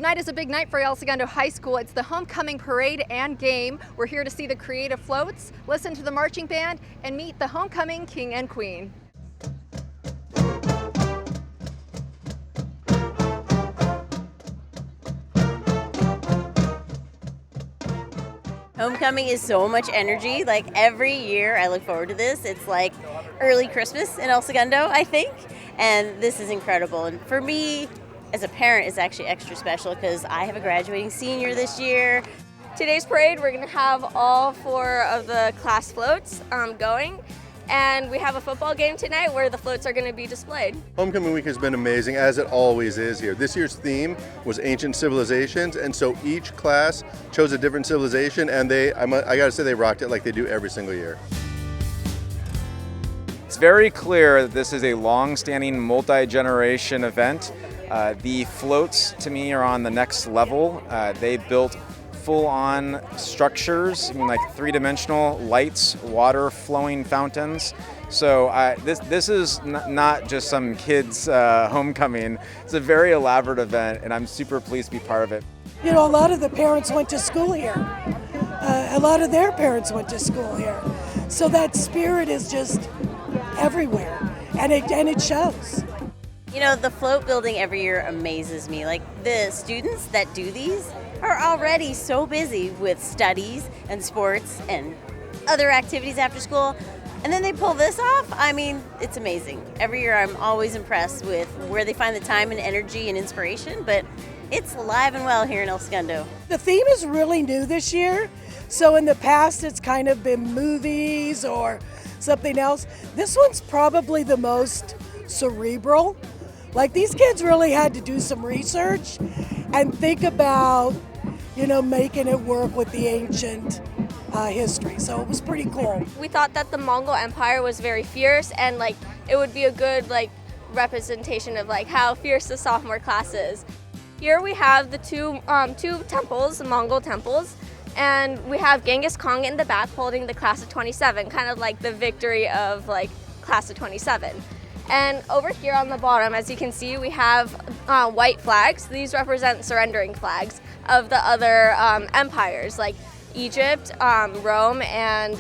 Tonight is a big night for El Segundo High School. It's the homecoming parade and game. We're here to see the creative floats, listen to the marching band, and meet the homecoming king and queen. Homecoming is so much energy. Like every year I look forward to this. It's like early Christmas in El Segundo, I think. And this is incredible. And for me, as a parent, it's actually extra special because I have a graduating senior this year. Today's parade, we're going to have all 4 of the class floats going. And we have a football game tonight where the floats are going to be displayed. Homecoming week has been amazing, as it always is here. This year's theme was ancient civilizations, and so each class chose a different civilization, and I gotta say, they rocked it like they do every single year. It's very clear that this is a long-standing multi-generation event. The floats, to me, are on the next level. They built full-on structures, like 3-dimensional lights, water flowing fountains. So this is not just some kids' homecoming. It's a very elaborate event, and I'm super pleased to be part of it. You know, a lot of the parents went to school here. A lot of their parents went to school here. So that spirit is just everywhere, and it shows. You know, the float building every year amazes me. Like the students that do these are already so busy with studies and sports and other activities after school. And then they pull this off. I mean, it's amazing. Every year I'm always impressed with where they find the time and energy and inspiration, but it's alive and well here in El Segundo. The theme is really new this year. So in the past it's kind of been movies or something else. This one's probably the most cerebral. Like these kids really had to do some research and think about, you know, making it work with the ancient history. So it was pretty cool. We thought that the Mongol Empire was very fierce, and like it would be a good representation of how fierce the sophomore class is. Here we have the two temples, Mongol temples, and we have Genghis Khan in the back holding the class of 27, kind of like the victory of class of 27. And over here on the bottom, as you can see, we have white flags. These represent surrendering flags of the other empires like Egypt, Rome, and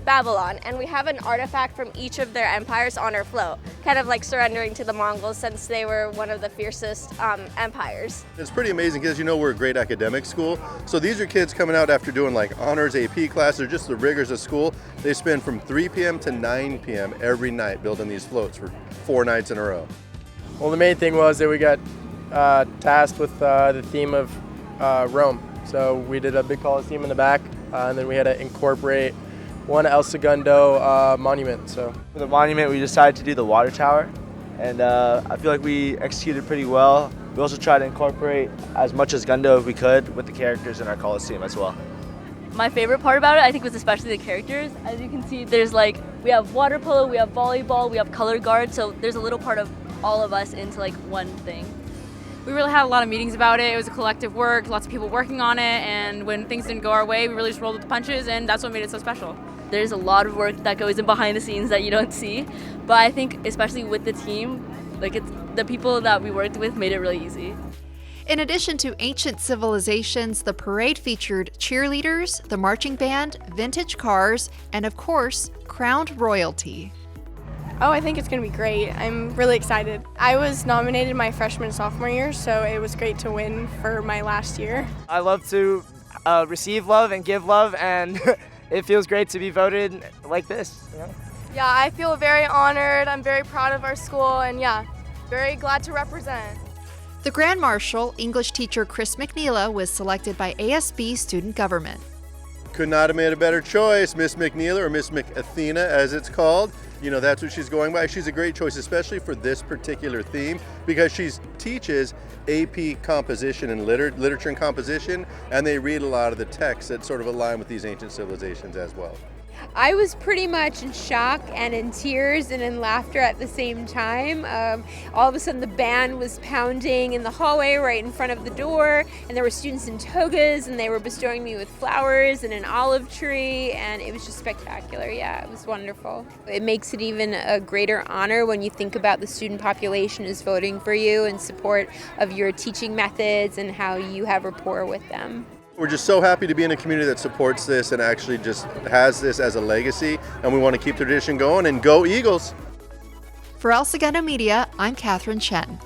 Babylon. And we have an artifact from each of their empires on our float, kind of like surrendering to the Mongols since they were one of the fiercest empires. It's pretty amazing because, you know, we're a great academic school. So these are kids coming out after doing honors AP classes or just the rigors of school. They spend from 3 p.m. to 9 p.m. every night building these floats for 4 nights in a row. Well, the main thing was that we got tasked with the theme of Rome. So we did a big Coliseum in the back, and then we had to incorporate one El Segundo monument. So for the monument, we decided to do the water tower, and I feel like we executed pretty well. We also tried to incorporate as much as Gundo as we could with the characters in our Coliseum as well. My favorite part about it, I think, was especially the characters. As you can see, there's we have water polo, we have volleyball, we have color guard, so there's a little part of all of us into one thing. We really had a lot of meetings about it. It was a collective work, lots of people working on it, and when things didn't go our way, we really just rolled with the punches, and that's what made it so special. There's a lot of work that goes in behind the scenes that you don't see, but I think especially with the team, it's the people that we worked with made it really easy. In addition to ancient civilizations, the parade featured cheerleaders, the marching band, vintage cars, and of course, crowned royalty. Oh, I think it's going to be great. I'm really excited. I was nominated my freshman and sophomore year, so it was great to win for my last year. I love to receive love and give love, and it feels great to be voted like this. You know? Yeah, I feel very honored. I'm very proud of our school, and yeah, very glad to represent. The Grand Marshal, English teacher Chris McNeela, was selected by ASB Student Government. Could not have made a better choice, Miss McNeela, or Miss McAthena as it's called. You know, that's what she's going by. She's a great choice, especially for this particular theme, because she teaches AP composition and literature and composition, and they read a lot of the texts that sort of align with these ancient civilizations as well. I was pretty much in shock and in tears and in laughter at the same time. All of a sudden the band was pounding in the hallway right in front of the door, and there were students in togas, and they were bestowing me with flowers and an olive tree, and it was just spectacular. Yeah, it was wonderful. It makes it even a greater honor when you think about the student population is voting for you in support of your teaching methods and how you have rapport with them. We're just so happy to be in a community that supports this and actually just has this as a legacy, and we want to keep the tradition going, and go Eagles! For El Segundo Media, I'm Catherine Chen.